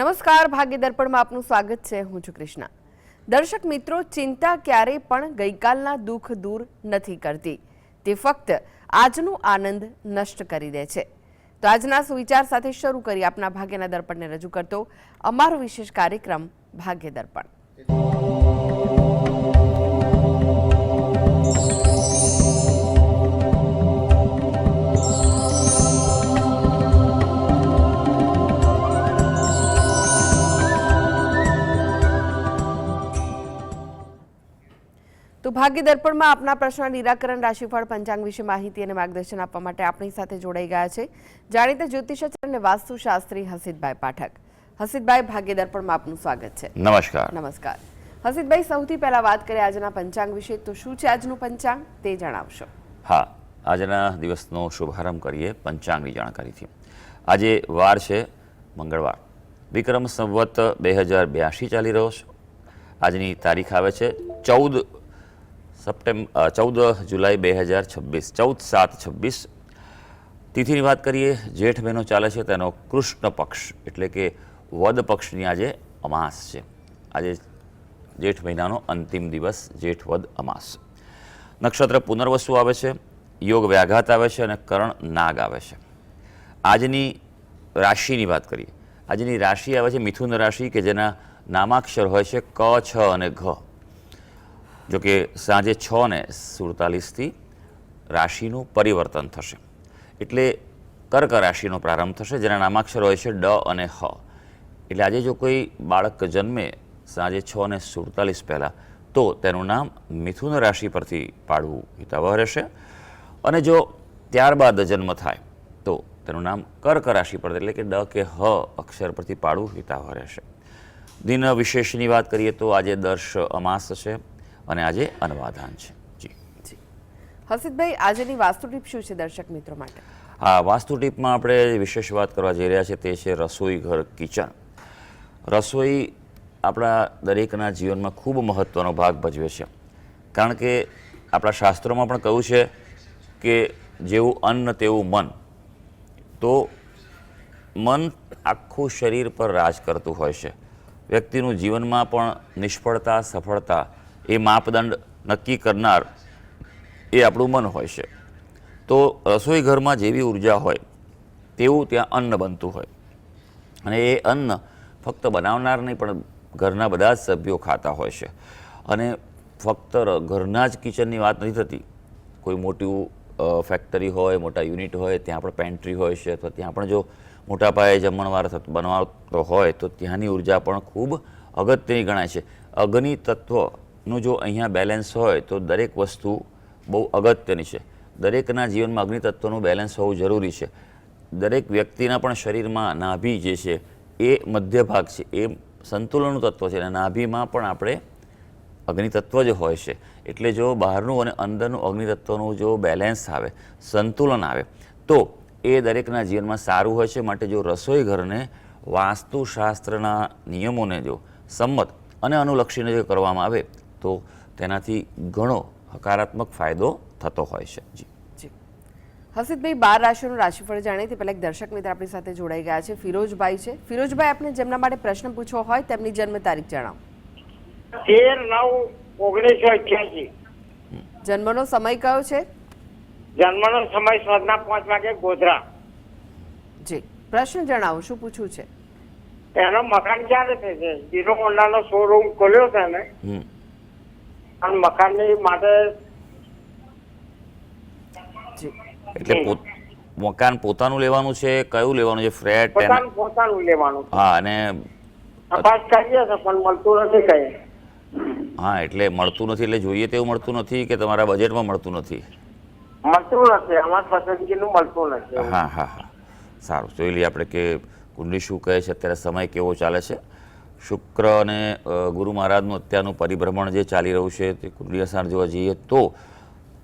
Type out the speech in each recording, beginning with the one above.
નમસ્કાર, ભાગ્ય દર્પણમાં આપનું સ્વાગત છે. હું છું કૃષ્ણા. દર્શક મિત્રો, ચિંતા ક્યારેય પણ ગઈકાલના દુઃખ દૂર નથી કરતી, તે ફક્ત આજનો આનંદ નષ્ટ કરી દે છે. તો આજના સુવિચાર સાથે શરૂ કરી આપના ભાગ્યના દર્પણને રજૂ કરતો અમારો વિશેષ કાર્યક્રમ ભાગ્ય દર્પણ. તો ભાગ્ય દર્પણમાં આપના પ્રશ્ન નિરાકરણ, રાશિફળ, પંચાંગ વિશે માહિતી અને માર્ગદર્શન આપવા માટે આપણી સાથે જોડાઈ ગયા છે જાણીતા જ્યોતિષાચાર્ય અને વાસ્તુશાસ્ત્રી હસીતભાઈ પાઠક. હસીતભાઈ, ભાગ્ય દર્પણમાં આપનું સ્વાગત છે. નમસ્કાર. નમસ્કાર હસીતભાઈ, સૌથી પહેલા વાત કરીએ આજના પંચાંગ વિશે. તો શું છે આજનું પંચાંગ તે જણાવશો? હા, આજના દિવસનો શુભારંભ કરીએ પંચાંગની જાણકારીથી. આજે વાર છે મંગળવાર, વિક્રમ સંવત 2082 ચાલી રહ્યો છે. આજની તારીખ આવે છે 14 જુલાઈ 2026, 14/7/26. તિથિની વાત કરીએ, જેઠ મહિનો ચાલે છે તેનો કૃષ્ણ પક્ષ એટલે કે વદ પક્ષની આજે અમાસ છે. આજે જેઠ મહિનાનો અંતિમ દિવસ, જેઠ વદ અમાસ. નક્ષત્ર પુનર્વસુ આવે છે, યોગ વ્યાઘાત આવે છે અને કરણ નાગ આવે છે. આજની રાશિની વાત કરીએ. આજની રાશિ આવે છે મિથુન રાશિ, કે જેના નામાક્ષર હોય છે ક, છ અને ઘ. જોકે સાંજે 6:47 રાશિનું પરિવર્તન થશે, એટલે કર્ક રાશિનો પ્રારંભ થશે, જેના નામાક્ષર હોય છે ડ અને હ. એટલે આજે જો કોઈ બાળક જન્મે સાંજે 6:47 પહેલાં, તો તેનું નામ મિથુન રાશિ પરથી પાડવું હિતાવહ રહેશે. અને જો ત્યારબાદ જન્મ થાય તો તેનું નામ કર્ક રાશિ પર એટલે કે ડ કે હ અક્ષર પરથી પાડવું હિતાવહ રહેશે. દિન વિશેષની વાત કરીએ તો આજે દર્શ અમાસ છે અને આજે અનવાધાન છે. જી હસીતભાઈ, આજની વાસ્તુ ટીપ શું છે દર્શક મિત્રો માટે? હા, વાસ્તુ ટીપમાં આપણે વિશેષ વાત કરવા જઈ રહ્યા છીએ તે છે રસોઈ ઘર, કિચન. રસોઈ આપણા દરેકના જીવનમાં ખૂબ મહત્ત્વનો ભાગ ભજવે છે, કારણ કે આપણા શાસ્ત્રોમાં પણ કહ્યું છે કે જેવું અન્ન તેવું મન. તો મન આખું શરીર પર રાજ કરતું હોય છે. વ્યક્તિનું જીવનમાં પણ નિષ્ફળતા, સફળતા એ માપદંડ નક્કી કરનાર એ આપણું મન હોય છે. તો રસોઈ ઘરમાં જેવી ઉર્જા હોય તેવું ત્યાં અન્ન બનતું હોય, અને એ અન્ન ફક્ત બનાવનાર નહીં પણ ઘરના બધા જ સભ્યો ખાતા હોય છે. અને ફક્ત ઘરના જ કિચનની વાત નથી થતી. કોઈ મોટી ફેક્ટરી હોય, મોટા યુનિટ હોય, ત્યાં પણ પેન્ટ્રી હોય છે, તો ત્યાં પણ જો મોટા પાયે જમણવાર બનાવતો હોય તો ત્યાંની ઉર્જા પણ ખૂબ અગત્યની ગણાય છે. અગ્નિ તત્વનું જો અહીંયા બેલેન્સ હોય તો દરેક વસ્તુ બહુ અગત્યની છે. દરેકના જીવનમાં અગ્નિ તત્વનું બેલેન્સ હોવું જરૂરી છે. દરેક વ્યક્તિના પણ શરીરમાં નાભી જે છે એ મધ્ય ભાગ છે, એ સંતુલનનું તત્વ છે, અને નાભીમાં પણ આપણે અગ્નિ તત્વ જ હોય છે. એટલે જો બહારનું અને અંદરનું અગ્નિ તત્વનું જો બેલેન્સ આવે, સંતુલન આવે, તો એ દરેકના જીવનમાં સારું હોય છે. માટે જો રસોઈ ઘરને વાસ્તુશાસ્ત્રના નિયમોને જો સંમત અને અનુલક્ષીને જો કરવામાં આવે તો તેનાથી ઘણો હકારાત્મક ફાયદો થતો હોય છે. જી હસીતભાઈ, 12 રાશિનું રાશિફળ જાણીએ તે પહેલા એક દર્શક મિત્ર આપણી સાથે જોડાઈ ગયા છે. ફિરોજભાઈ છે. ફિરોજભાઈ, આપને જેમના માટે પ્રશ્ન પૂછવો હોય તેમની જન્મ તારીખ જણાવો. 13/9/1988. જન્મનો સમય કયો છે? જન્મનો સમય સાંજના 5 વાગે, ગોધરા. જી, પ્રશ્ન જણાવો, શું પૂછવું છે? એનો મકાન ક્યારે થશે? હીરો હોન્ડાનો શોરૂમ ખોલ્યો છે ને, અને મકાનની માટે. જી, એટલે મકાન પોતાનું લેવાનું છે, કયું લેવાનું છે? ફ્લેટ? પોતાનું લેવાનું. હા, અને તપાસ કરીએ છે પણ મળતું નથી કઈ. હા, એટલે મળતું નથી એટલે જોઈએ તેવું મળતું નથી કે તમારા બજેટમાં મળતું નથી? મળતું નથી, અમારા પસંદગીનું મળતું નથી. હા હા હા, સારું. જોઈ લઈએ આપણે કે કુંડલી શું કહે છે, અત્યારે સમય કેવો ચાલે છે. શુક્ર અને ગુરુ મહારાજનું અત્યારનું પરિભ્રમણ જે ચાલી રહ્યું છે તે કુંડલી અનુસાર જોવા જઈએ તો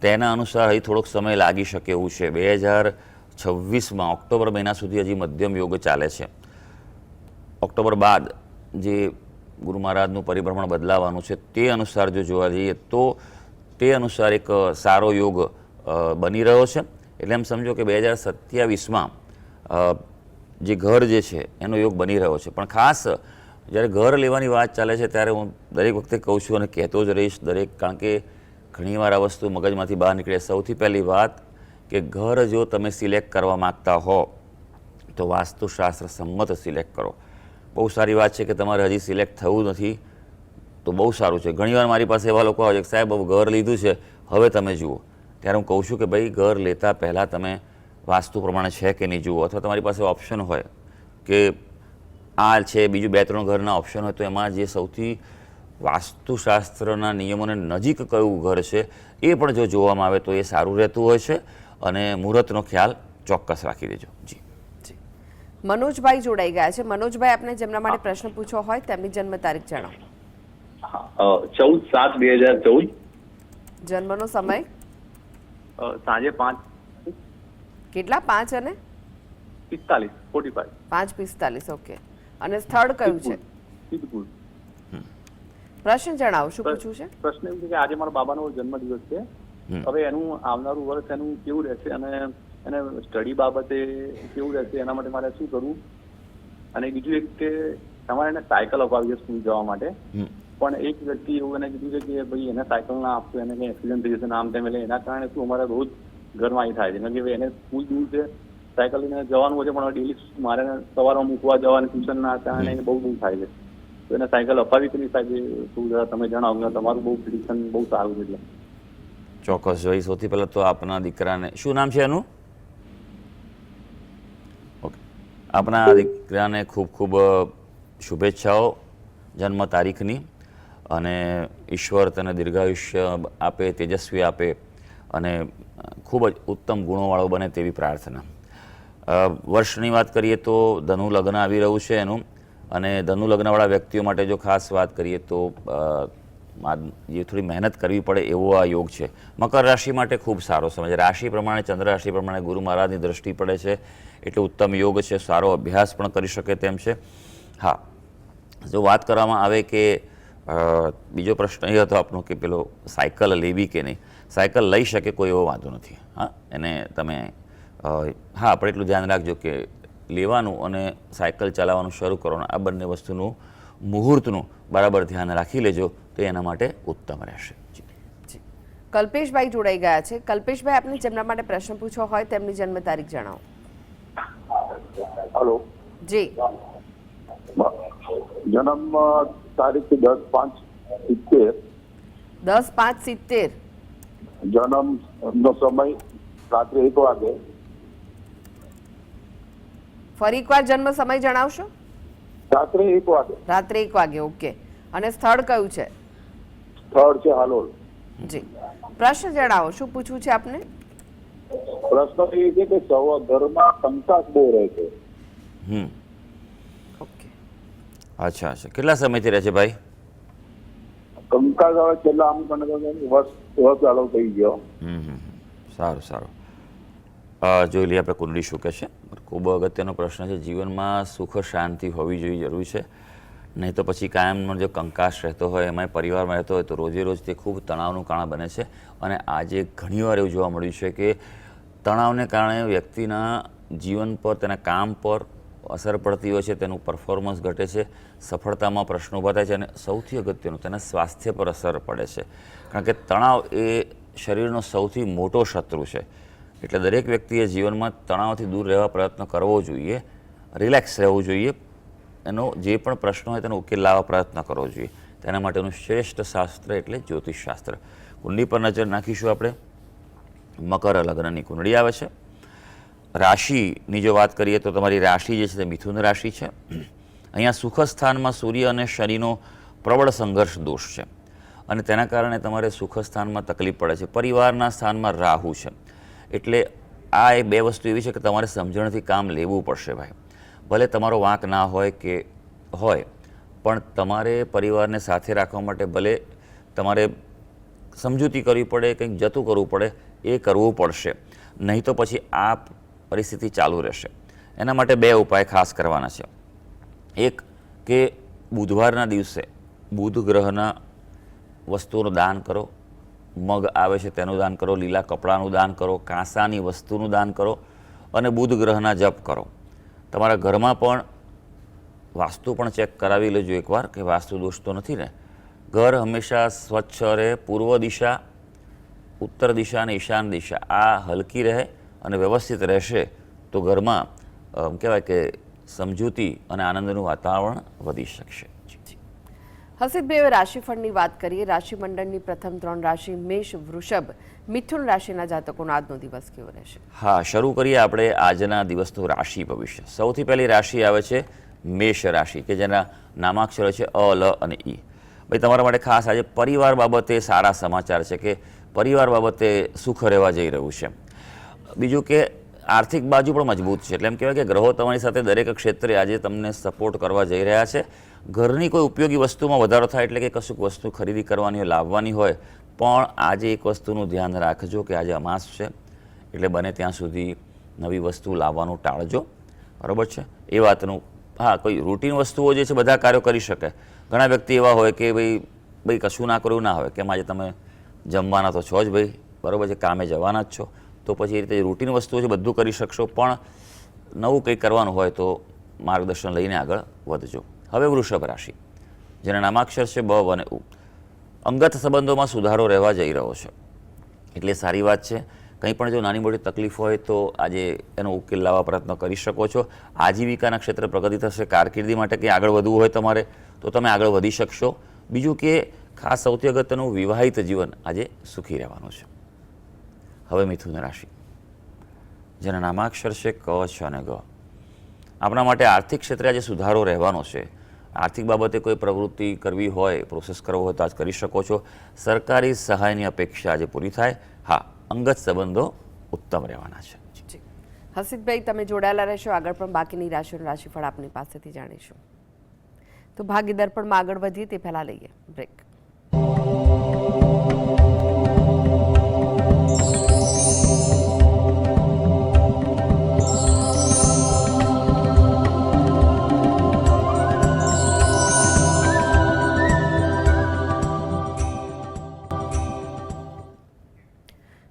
તેના અનુસાર હજી થોડોક સમય લાગી શકે એવું છે. 2026માં ઓક્ટોબર મહિના સુધી હજી મધ્યમ યોગ ચાલે છે. ઓક્ટોબર બાદ જે ગુરુ મહારાજનું પરિભ્રમણ બદલાવાનું છે તે અનુસાર જો જોવા જઈએ તો તે અનુસાર એક સારો યોગ બની રહ્યો છે. એટલે એમ સમજો કે 2027માં જે ઘર જે છે એનો યોગ બની રહ્યો છે. પણ ખાસ જ્યારે ઘર લેવાની વાત ચાલે છે ત્યારે હું દરેક વખતે કહું છું અને કહેતો જ રહીશ કારણ કે ઘણીવાર આ વસ્તુ મગજમાંથી બહાર નીકળે. સૌથી પહેલી વાત કે ઘર જો તમે સિલેક્ટ કરવા માગતા હો તો વાસ્તુશાસ્ત્ર સંમત સિલેક્ટ કરો. બહુ સારી વાત છે કે તમારે હજી સિલેક્ટ થવું નથી તો બહુ સારું છે. ઘણીવાર મારી પાસે એવા લોકો આવે છે કે સાહેબ હવે ઘર લીધું છે હવે તમે જુઓ. ત્યારે હું કહું છું કે ભાઈ ઘર લેતા પહેલાં તમે વાસ્તુ પ્રમાણે છે કે નહીં જુઓ, અથવા તમારી પાસે ઓપ્શન હોય કે આ છે બીજું 2-3 ઘરના ઓપ્શન હોય તો એમાં જે સૌથી વાસ્તુશાસ્ત્રના નિયમોને નજીક કયું ઘર છે એ પણ જો જોવામાં આવે તો એ સારું રહેતું હોય છે. અને મુહૂર્તનો ખ્યાલ ચોક્કસ રાખી દેજો. જી મનોજભાઈ જોડાઈ ગયા છે. મનોજભાઈ, આપને જેમના માટે પ્રશ્ન પૂછવો હોય તેમની જન્મ તારીખ જણાવો. 14/7/2014. જન્મનો સમય સાંજે 5:45. કેટલા? 5 અને 45. 5:45. ઓકે. અને સ્થળ કયું છે? સિદ્ધપુર. પ્રશ્ન જણાવો, શું પૂછવું છે? પ્રશ્ન એવું છે કે આજે મારા બાબાનો જન્મદિવસ છે. હવે એનું આવનારું વર્ષ એનું કેવું રહેશે અને એને સ્ટડી બાબતે કેવું રહેશે એના માટે મારે શું કરવું? અને બીજું એક કે તમારે એને સાયકલ અપાવી છે સ્કૂલ જવા માટે, પણ એક વ્યક્તિ એવું એને કીધું છે કે ભાઈ એને સાયકલ ના આપશો, એને કંઈ એક્સિડન્ટ થઈ જશે આમ તેમ. એટલે એના કારણે શું અમારે રોજ ઘરમાં થાય છે કે એને સ્કૂલ દૂર છે, સાયકલ લઈને જવાનું હોય છે, પણ ડેલી મારે સવારમાં મૂકવા જવાની ટ્યુશનના કારણે બહુ દૂર થાય છે. તો એને સાયકલ અપાવી તો નહીં સાહેબ, શું તમે જણાવો. તમારું બહુ પ્રિડિક્શન બહુ સારું છે. એટલે ચોક્કસ જોઈ. સૌથી પહેલાં તો આપના દીકરાને શું નામ છે એનું? ઓકે, આપના દીકરાને ખૂબ ખૂબ શુભેચ્છાઓ જન્મ તારીખની, અને ઈશ્વર તેને દીર્ઘાયુષ્ય આપે, તેજસ્વી આપે અને ખૂબ જ ઉત્તમ ગુણોવાળો બને તેવી પ્રાર્થના. વર્ષની વાત કરીએ તો ધનુ લગ્ન આવી રહ્યું છે એનું, અને ધનુ લગ્નવાળા વ્યક્તિઓ માટે જો ખાસ વાત કરીએ તો જે થોડી મહેનત કરવી પડે એવો આ યોગ છે. મકર રાશિ માટે ખૂબ સારો સમય છે. રાશિ પ્રમાણે, ચંદ્ર રાશિ પ્રમાણે ગુરુ મહારાજની દ્રષ્ટિ પડે છે એટલે ઉત્તમ યોગ છે. સારો અભ્યાસ પણ કરી શકે તેમ છે. હા, જો વાત કરવામાં આવે કે બીજો પ્રશ્ન એ હતો આપનો કે પેલો સાયકલ લેવી કે નહીં. સાયકલ લઈ શકે, કોઈ એવો વાંધો નથી. હા, એને તમે હા આપણે એટલું ધ્યાન રાખજો કે લેવાનું અને સાયકલ ચલાવવાનું શરૂ કરવાનું આ બંને વસ્તુનું મુહૂર્તનું બરાબર ધ્યાન રાખી લેજો તો એના માટે ઉત્તમ રહેશે. કલ્પેશભાઈ જોડાઈ ગયા છે. કલ્પેશભાઈ, આપને જેમના માટે પ્રશ્ન પૂછવો હોય તેમની જન્મ તારીખ જણાવો. હેલો જી. જન્મ તારીખ 10/5/70. 10/5/70. જન્મ નો સમય રાત્રે 1 વાગે. ફરી એકવાર જન્મ સમય જણાવશો? રાત્રે 1 વાગે. રાત્રે 1 વાગે. ઓકે. અને સ્થળ કયું છે? સ્થળ છે હાલોલ. જી. પ્રશ્ન જણાવો, શું પૂછવું છે આપને? પ્રશ્ન એ છે કે ઘરમાં કંકાસ બહુ રહે છે. ઓકે, અચ્છા. કેટલા સમયથી રહે છે ભાઈ? કંકાસ હવે છેલ્લા આમ વર્ષ ચાલુ થઈ ગયો. સારું. જોઈ લઈએ આપણે કુંડળી શું કહે છે. ખૂબ અગત્યનો પ્રશ્ન છે. જીવનમાં સુખ શાંતિ હોવી જોઈએ, જરૂરી છે. નહીં તો પછી કાયમનો જો કંકાસ રહેતો હોય, એમાંય પરિવારમાં રહેતો હોય તો રોજે રોજ તે ખૂબ તણાવનું કારણ બને છે. અને આજે ઘણીવાર એવું જોવા મળ્યું છે કે તણાવને કારણે વ્યક્તિના જીવન પર, તેના કામ પર અસર પડતી હોય છે, તેનું પરફોર્મન્સ ઘટે છે, સફળતામાં પ્રશ્નો ઊભા થાય છે, અને સૌથી અગત્યનું તેના સ્વાસ્થ્ય પર અસર પડે છે. કારણ કે તણાવ એ શરીરનો સૌથી મોટો શત્રુ છે. એટલે દરેક વ્યક્તિએ જીવનમાં તણાવથી દૂર રહેવા પ્રયત્ન કરવો જોઈએ, રિલેક્સ રહેવું જોઈએ, એનો જે પણ પ્રશ્ન હોય તેનો ઉકેલ લાવવા પ્રયત્ન કરવો જોઈએ. તેના માટેનું શ્રેષ્ઠ શાસ્ત્ર એટલે જ્યોતિષશાસ્ત્ર. કુંડળી પર નજર નાખીશું આપણે. મકર લગ્નની કુંડળી આવે છે. રાશિની જો વાત કરીએ તો તમારી રાશિ જે છે તે મિથુન રાશિ છે. અહીંયા સુખ સ્થાનમાં સૂર્ય અને શનિનો પ્રબળ સંઘર્ષ દોષ છે, અને તેના કારણે તમારે સુખ સ્થાનમાં તકલીફ પડે છે. પરિવારના સ્થાનમાં રાહુ છે. એટલે આ એ બે વસ્તુ એવી છે કે તમારે સમજણથી કામ લેવું પડશે ભાઈ. ભલે તમારો વાંક ના હોય કે હોય, પણ તમારે પરિવારને સાથે રાખવા માટે ભલે તમારે સમજૂતી કરવી પડે, કંઈક જતું કરવું પડે, એ કરવું પડશે. નહીં તો પછી આ પરિસ્થિતિ ચાલુ રહેશે. એના માટે 2 ઉપાય ખાસ કરવાના છે. એક કે બુધવારના દિવસે બુધ ગ્રહના વસ્તુઓનું દાન કરો. મગ આવે છે તેનું દાન કરો, લીલા કપડાનું દાન કરો, કાંસાની વસ્તુનું દાન કરો, અને બુધ ગ્રહના જપ કરો. તમારા ઘરમાં પણ વાસ્તુ પણ ચેક કરાવી લેજો એકવાર કે વાસ્તુ દોષ તો નથી ને. ઘર હંમેશા સ્વચ્છ રહે, પૂર્વ દિશા, ઉત્તર દિશા અને ઈશાન દિશા આ હલકી રહે અને વ્યવસ્થિત રહેશે તો ઘરમાં કહેવાય કે સમજૂતી અને આનંદનું વાતાવરણ વધી શકશે. હસીબભાઈ, રાશિફળની વાત કરીએ. રાશિમંડળની પ્રથમ 3 રાશિ મેષ, વૃષભ, મિથુન રાશિના જાતકોનો આજનો દિવસ કેવો રહેશે? હા, શરૂ કરીએ આપણે આજના દિવસનું રાશિ ભવિષ્ય. સૌથી પહેલી રાશિ આવે છે મેષ રાશિ, કે જેના નામાક્ષરો છે અ, લ અને ઈ. ભાઈ, તમારા માટે ખાસ આજે પરિવાર બાબતે સારા સમાચાર છે કે પરિવાર બાબતે સુખ રહેવા જઈ રહ્યું છે. બીજું કે આર્થિક બાજુ પણ મજબૂત છે, એટલે એમ કહેવાય કે ગ્રહો તમારી સાથે દરેક ક્ષેત્રે આજે તમને સપોર્ટ કરવા જઈ રહ્યા છે. ઘરની કોઈ ઉપયોગી વસ્તુમાં વધારો થાય, એટલે કે કશુંક વસ્તુ ખરીદી કરવાની હોય, લાવવાની હોય, પણ આજે એક વસ્તુનું ધ્યાન રાખજો કે આજે અમાસ છે, એટલે બને ત્યાં સુધી નવી વસ્તુ લાવવાનું ટાળજો. બરાબર છે એ વાતનું. હા, કોઈ રૂટીન વસ્તુઓ જે છે બધા કાર્યો કરી શકે. ઘણા વ્યક્તિ એવા હોય કે ભાઈ કશું ના કરવું ના હોય, કેમ આજે તમે જમવાના તો છો જ ભાઈ, બરાબર છે, કામે જવાના જ છો, તો પછી એ રીતે રૂટીન વસ્તુઓ છે બધું કરી શકશો, પણ નવું કંઈક કરવાનું હોય તો માર્ગદર્શન લઈને આગળ વધજો. હવે વૃષભ રાશિ, જેના નામાક્ષર છે બ અને ઉ. અંગત સંબંધોમાં સુધારો રહેવા જઈ રહ્યો છે, એટલે સારી વાત છે. કંઈ પણ જો નાની મોટી તકલીફ હોય તો આજે એનો ઉકેલ લાવવા પ્રયત્ન કરી શકો છો. આજીવિકાના ક્ષેત્રે પ્રગતિ થશે. કારકિર્દી માટે કંઈ આગળ વધવું હોય તમારે તો તમે આગળ વધી શકશો. બીજું કે ખાસ સૌથી અગત્યનું, વિવાહિત જીવન આજે સુખી રહેવાનું છે. હવે મિથુન રાશિ, જેના નામાક્ષર છે ક, છ અને ગ. આપણા માટે આર્થિક ક્ષેત્રે આજે સુધારો રહેવાનો છે. આર્થિક બાબતે કોઈ પ્રવૃત્તિ કરવી હોય, પ્રોસેસ કરવો હોય તો આજ કરી શકો છો. સરકારી સહાયની અપેક્ષા આજે પૂરી થાય. હા, અંગત સંબંધો ઉત્તમ રહેવાના છે. હસીબભાઈ, તમે જોડાયેલા રહેશો. આગળ પણ બાકીની રાશિઓનું રાશિફળ આપની પાસેથી જાણીશું. તો ભાગ્ય દર્પણમાં આગળ વધીએ તે પહેલા લઈએ બ્રેક.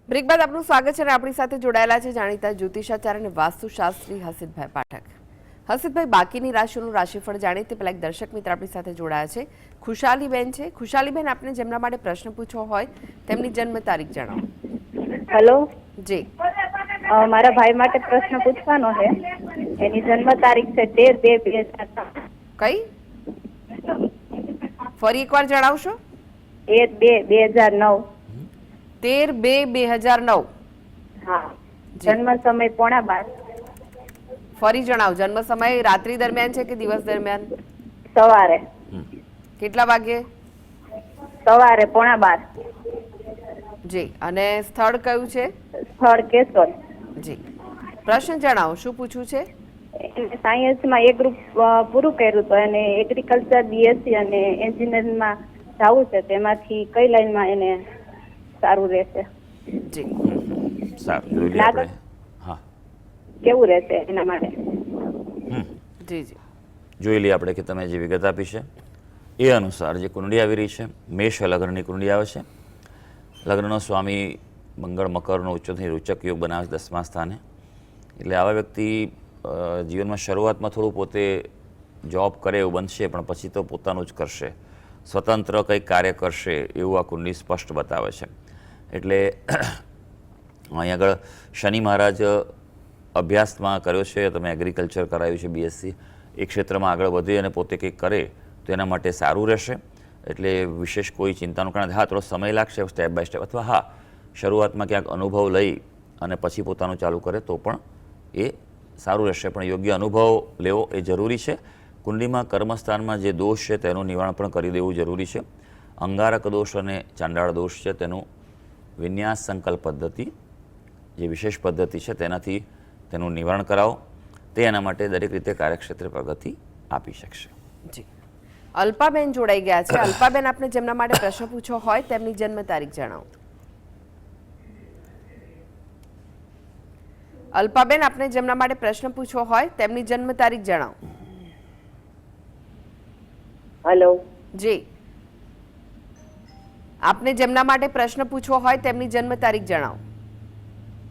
બ્રેક બાદ આપનું સ્વાગત છે અને આપણી સાથે જોડાયેલા છે જાણીતા જ્યોતિષાચાર્ય અને વાસ્તુશાસ્ત્રી હસીબભાઈ પાઠક. હસીબભાઈ, બાકીની રાશિઓનું રાશિફળ જાણીએ તે પહેલા એક દર્શક મિત્ર આપણી સાથે જોડાયા છે. ખુશાલીબેન છે. ખુશાલીબેન, આપને જેમના માટે પ્રશ્ન પૂછવો હોય તેમની જન્મ તારીખ જણાવો. હેલો જી. મારા ભાઈ માટે પ્રશ્ન પૂછવાનો છે. એની જન્મ તારીખ છે 13/2/2009. કઈ? ફરી એકવાર જણાવશો? 13/2/2009. 13/2/2009. હા. જન્મ સમય 11:30. ફરી જણાવો. જન્મ સમય રાત્રિ દરમિયાન છે કે દિવસ દરમિયાન? સવારે. કેટલા વાગે? સવારે 11:30. જી. અને સ્થળ કયું છે? સ્થળ કેશોદ. જી. પ્રશ્ન જણાવો, શું પૂછવું છે? એને સાયન્સમાં એક ગ્રુપ પૂરું કર્યું તો એને એગ્રીકલ્ચર, બીએસસી અને એન્જિનિયરિંગમાં જવું છે. તેમાંથી કઈ લાઈનમાં એને સારું રહેશે? જી. સારું, જોઈ લઈએ આપણે. હા, કેવું રહેશે એના માટે? જી જી. જોઈ લઈએ આપણે કે તમે જે વિગત આપી છે એ અનુસાર જે કુંડળી આવી રહી છે, મેષ લગ્નની કુંડળી આવે છે. લગ્નનો સ્વામી મંગળ મકરનો ઉચ્ચથી રૂચક યોગ બનાવે છે 10મા સ્થાને. એટલે આવા વ્યક્તિ જીવનમાં શરૂઆતમાં થોડું પોતે જોબ કરે એવું બનશે, પણ પછી તો પોતાનું જ કરશે, સ્વતંત્ર કંઈક કાર્ય કરશે એવું આ કુંડળી સ્પષ્ટ બતાવે છે. એટલે અહીં આગળ શનિ મહારાજ અભ્યાસમાં કર્યો છે, તમે એગ્રીકલ્ચર કરાવ્યું છે, બીએસસી, એ ક્ષેત્રમાં આગળ વધે અને પોતે કંઈક કરે તો એના માટે સારું રહેશે. એટલે વિશેષ કોઈ ચિંતાનું કારણ, હા થોડો સમય લાગશે સ્ટેપ બાય સ્ટેપ, અથવા હા શરૂઆતમાં ક્યાંક અનુભવ લઈ અને પછી પોતાનું ચાલુ કરે તો પણ એ સારું રહેશે. પણ યોગ્ય અનુભવ લેવો એ જરૂરી છે. કુંડલીમાં કર્મસ્થાનમાં જે દોષ છે તેનું નિવારણ પણ કરી દેવું જરૂરી છે. અંગારક દોષ અને ચાંડાળ દોષ છે તેનું વિન્યાસ સંકલ્પ પદ્ધતિ, જે વિશેષ પદ્ધતિ છે તેનાથી તેનું નિવારણ કરાવો. તે એના માટે દરેક રીતે કાર્યક્ષેત્રે પ્રગતિ આપી શકશે. જી. અલ્પાબેન જોડાઈ ગયા છે. અલ્પાબેન, આપને જેમના માટે પ્રશ્ન પૂછવો હોય તેમની જન્મ તારીખ જણાવો. અલ્પાબેન, આપને જેમના માટે પ્રશ્ન પૂછવો હોય તેમની જન્મ તારીખ જણાવો. હેલો. જી. આપને જેમના માટે પ્રશ્ન પૂછવો હોય તેમની જન્મ તારીખ જણાવો.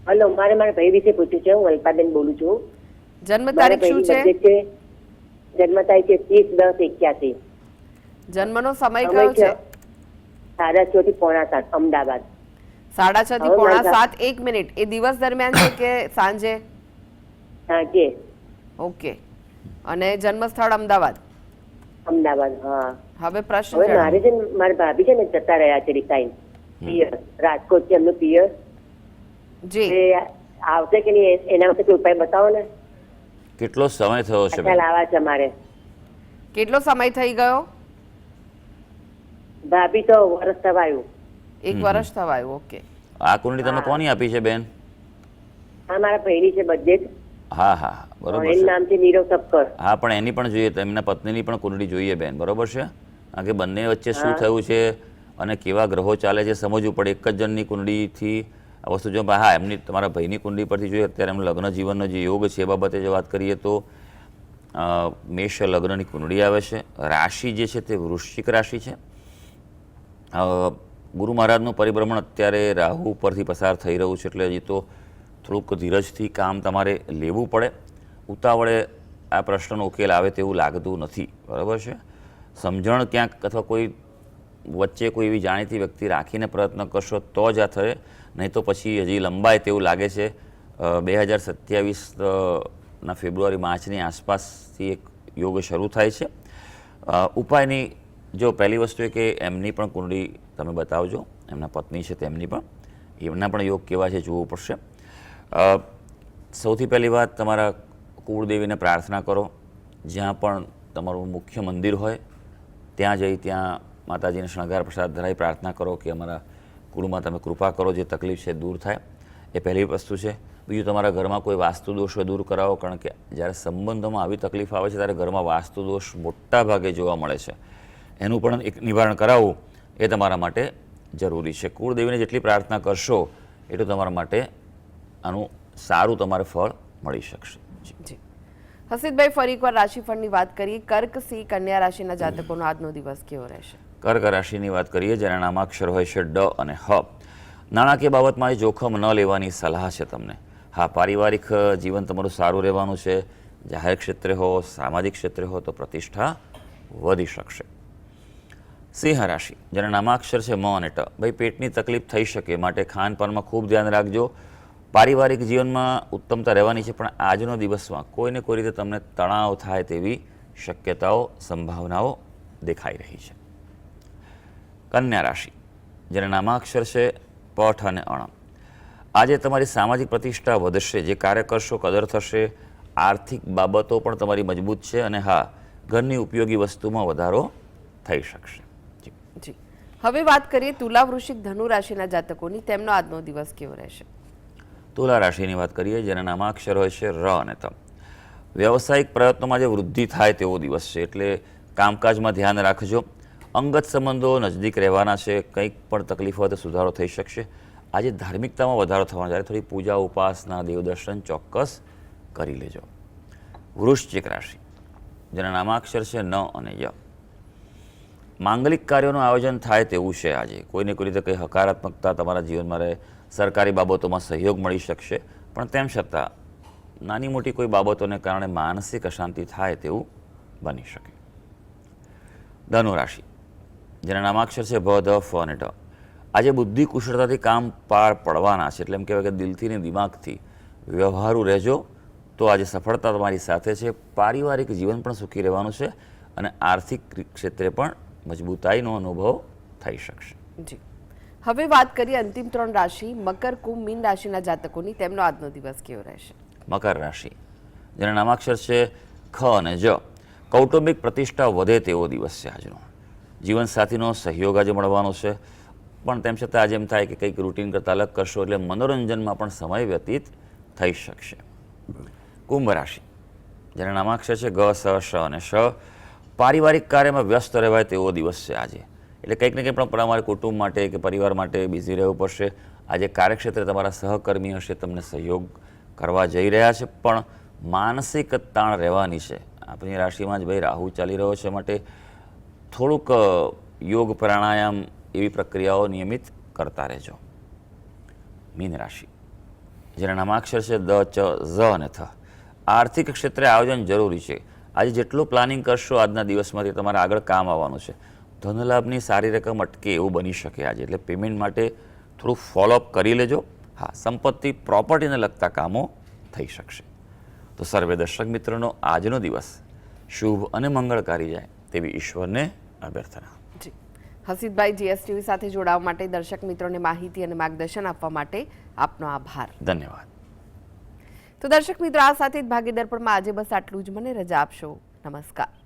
હેલો, મારે મારા ભાઈ વિશે પૂછ્યું છે. હું અલ્પાબેન બોલું છું. જન્મ મારા તારીખ શું ભાઈની છે? birthday છે. જન્મ તારીખ છે 30/10/81. જન્મનો સમય કયો છે? 6:30 થી 6:45 અમદાવાદ. 6:30 થી હવે મારા 6:45 1 મિનિટ. એ દિવસ દરમિયાન છે કે સાંજે? સાંજે ઓકે. અને જન્મ સ્થળ અમદાવાદ. અમદાવાદ. હા. હવે પ્રશ્ન હવે જણાવો. મારે છે ને મારા ભાભી છે ને જતા રહ્યા છે રિસાઈન પિયર રાજકોટ છે એમનું પિયર. જી એ આવશે કે નહીં એના માટે કોઈ ઉપાય બતાવો ને. કેટલો સમય થયો છે અચ્છા બેન? લાવા છે મારે. કેટલો સમય થઈ ગયો? ભાભી તો વરસ થવાયું. 1 વર્ષ થવાયું. ઓકે. આ કુંડળી તમે કોની આપી છે બેન? હા મારા ભાઈની છે બધે જ. હા હા બરોબર એનું છે. નામ છે નીરવ સપકર. હા પણ એની પણ જોઈએ, એમના પત્નીની પણ કુંડળી જોઈએ બેન, બરોબર છે? કારણ કે બંને વચ્ચે શું થયું છે અને કેવા ગ્રહો ચાલે છે સમજવું પડે. એક જ જણની કુંડળીથી આ વસ્તુ જો હા એમની તમારા ભાઈની કુંડળી પરથી જોઈએ અત્યારે એમનું લગ્ન જીવનનો જે યોગ છે એ બાબતે જો વાત કરીએ તો મેષ લગ્નની કુંડળી આવે છે. રાશિ જે છે તે વૃશ્ચિક રાશિ છે. ગુરુ મહારાજનું પરિભ્રમણ અત્યારે રાહુ ઉપરથી પસાર થઈ રહ્યું છે એટલે હજી તો થોડુંક ધીરજથી કામ તમારે લેવું પડે. ઉતાવળે આ પ્રશ્નનો ઉકેલ આવે તેવું લાગતું નથી, બરાબર છે? સમજણ ક્યાંક અથવા કોઈ વચ્ચે કોઈ એવી જાણીતી વ્યક્તિ રાખીને પ્રયત્ન કરશો તો જ આ થશે, નહીં તો પછી હજી લંબાય તેવું લાગે છે. 2027ના ફેબ્રુઆરી માર્ચની આસપાસથી એક યોગ શરૂ થાય છે. ઉપાયની જો પહેલી વસ્તુ એ કે એમની પણ કુંડળી તમે બતાવજો, એમના પત્ની છે તેમની પણ, એમના પણ યોગ કેવા છે જોવું પડશે. સૌથી પહેલી વાત તમારા કુળદેવીને પ્રાર્થના કરો. જ્યાં પણ તમારું મુખ્ય મંદિર હોય ત્યાં જઈ ત્યાં માતાજીને શણગાર પ્રસાદ ધરાવી પ્રાર્થના કરો કે અમારા કુળમાં તમે કૃપા કરો, જે તકલીફ છે દૂર થાય. એ પહેલી વસ્તુ છે. બીજું તમારા ઘરમાં કોઈ વાસ્તુ દોષ હોય દૂર કરાવો, કારણ કે જ્યારે સંબંધોમાં આવી તકલીફ આવે છે ત્યારે ઘરમાં વાસ્તુ દોષ મોટા ભાગે જોવા મળે છે. એનું પણ એક નિવારણ કરાવવું એ તમારા માટે જરૂરી છે. કુળદેવીને જેટલી પ્રાર્થના કરશો એટલું તમારા માટે આનું સારું તમારે ફળ મળી શકશે. જી હસીદભાઈ, ફરી એકવાર રાશિફળની વાત કરીએ. કર્ક, સિંહ, કન્યા રાશિના જાતકોનો આજનો દિવસ કેવો રહેશે? કર્ક રાશિની વાત કરીએ જેના નામાક્ષર હોય છે ડ અને હ. નાણાકીય બાબતમાં જોખમ ન લેવાની સલાહ છે તમને. હા, પારિવારિક જીવન તમારું સારું રહેવાનું છે. જાહેર ક્ષેત્રે હો, સામાજિક ક્ષેત્રે હો તો પ્રતિષ્ઠા વધી શકશે. સિંહ રાશિ જેના નામાક્ષર છે મ અને ટ. ભાઈ પેટની તકલીફ થઈ શકે માટે ખાનપાનમાં ખૂબ ધ્યાન રાખજો. પારિવારિક જીવનમાં ઉત્તમતા રહેવાની છે પણ આજનો દિવસમાં કોઈને કોઈ રીતે તમને તણાવ થાય તેવી શક્યતાઓ, સંભાવનાઓ દેખાઈ રહી છે. કન્યા રાશિ જેના નામાક્ષર છે પઠ અને અણ. આજે તમારી સામાજિક પ્રતિષ્ઠા વધશે. જે કાર્ય કરશો કદર થશે. આર્થિક બાબતો પણ તમારી મજબૂત છે અને હા, ઘરની ઉપયોગી વસ્તુમાં વધારો થઈ શકશે. જી હવે વાત કરીએ તુલા, વૃશ્ચિક, ધનુ રાશિના જાતકોની. તેમનો આજનો દિવસ કેવો રહેશે? તુલા રાશિની વાત કરીએ જેના નામાક્ષર હોય છે ર અને ત. વ્યવસાયિક પ્રયત્નોમાં જે વૃદ્ધિ થાય તેવો દિવસ છે એટલે કામકાજમાં ધ્યાન રાખજો. અંગત સંબંધો નજદીક રહેવાના છે. કંઈક પણ તકલીફ હોય તો સુધારો થઈ શકશે. આજે ધાર્મિકતામાં વધારો થવાનો, જ્યારે થોડી પૂજા, ઉપાસના, દેવદર્શન ચોક્કસ કરી લેજો. વૃશ્ચિક રાશિ જેના નામાક્ષર છે ન અને ય. માંગલિક કાર્યોનું આયોજન થાય તેવું છે આજે. કોઈને કોઈ રીતે કંઈ હકારાત્મકતા તમારા જીવનમાં રહે. સરકારી બાબતોમાં સહયોગ મળી શકશે પણ તેમ છતાં નાની મોટી કોઈ બાબતોને કારણે માનસિક અશાંતિ થાય તેવું બની શકે. ધનુ રાશિ જેના નામાક્ષર છે ભ, ધ, ફ અને ઢ. આજે બુદ્ધિ કુશળતાથી કામ પાર પડવાના છે એટલે એમ કહેવાય કે દિલથી ને દિમાગથી વ્યવહારુ રહેજો તો આજે સફળતા તમારી સાથે છે. પારિવારિક જીવન પણ સુખી રહેવાનું છે અને આર્થિક ક્ષેત્રે પણ મજબૂતાઈનો અનુભવ થઈ શકશે. જી હવે વાત કરીએ અંતિમ 3 રાશિ મકર, કુંભ, મીન રાશિના જાતકોની. તેમનો આજનો દિવસ કેવો રહેશે? મકર રાશિ જેના નામાક્ષર છે ખ અને જ. કૌટુંબિક પ્રતિષ્ઠા વધે તેવો દિવસ છે આજનો. જીવનસાથીનો સહયોગ આજે મળવાનો છે પણ તેમ છતાં આજે એમ થાય કે કંઈક રૂટીન કરતાં અલગ કરશો એટલે મનોરંજનમાં પણ સમય વ્યતીત થઈ શકશે. કુંભ રાશિ જેના નામાક્ષર છે ગ, સ, શ અને શ. પારિવારિક કાર્યમાં વ્યસ્ત રહેવાય તેવો દિવસ છે આજે. એટલે કંઈક ને કંઈક પણ તમારે કુટુંબ માટે કે પરિવાર માટે બિઝી રહેવું પડશે. આજે કાર્યક્ષેત્રે તમારા સહકર્મી હશે, તમને સહયોગ કરવા જઈ રહ્યા છે પણ માનસિક તાણ રહેવાની છે. આપણી રાશિમાં જ ભાઈ રાહુ ચાલી રહ્યો છે માટે થોડુંક યોગ, પ્રાણાયામ એવી પ્રક્રિયાઓ નિયમિત કરતા રહેજો. મીન રાશિ જેના નામાક્ષર છે દ, ચ, ઝ અને થ. આર્થિક ક્ષેત્રે આયોજન જરૂરી છે. આજે જેટલું પ્લાનિંગ કરશો આજના દિવસમાંથી તમારે આગળ કામ આવવાનું છે. ધનલાભની સારી રકમ અટકે એવું બની શકે આજે, એટલે પેમેન્ટ માટે થોડું ફોલોઅપ કરી લેજો. હા, સંપત્તિ પ્રોપર્ટીને લગતા કામો થઈ શકશે. તો સર્વે દર્શક મિત્રોનો આજનો દિવસ શુભ અને મંગળકારી જાય તેવી ઈશ્વરને અભ્યર્થના. જી હસીદભાઈ, જીએસટીવી સાથે જોડાવા માટે, દર્શક મિત્રોને માહિતી અને માર્ગદર્શન આપવા માટે આપનો આભાર. ધન્યવાદ. તો દર્શક મિત્રો, આ સાથે જ ભાગીદાર પણમાં આજે બસ આટલું જ. મને રજા આપશો. નમસ્કાર.